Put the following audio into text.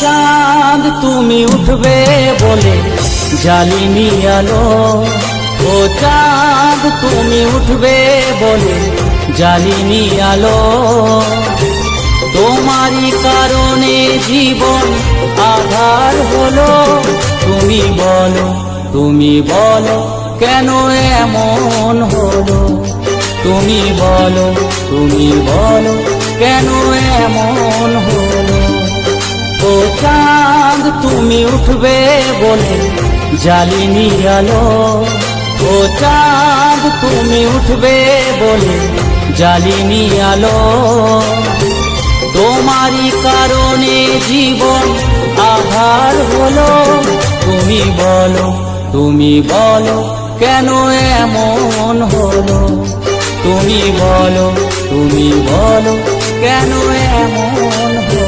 চাঁদ তুমি উঠবে বলে জ্বালিনি আলো, ও চাঁদ তুমি উঠবে বলে জ্বালিনি আলো। তোমারই কারণে জীবন আধার হলো। তুমি বলো, তুমি বলো কেন এমন হলো। তুমি বলো, তুমি বলো কেন এমন হলো। ও চাঁদ তুমি উঠবে বলে জ্বালিনি আলো, ও চাঁদ তুমি উঠবে বলে জ্বালিনি আলো। তোমারই কারণে জীবন আধার হলো। তুমি বলো, তুমি বলো কেন এমন হলো। তুমি বলো, তুমি বলো কেন এমন হলো।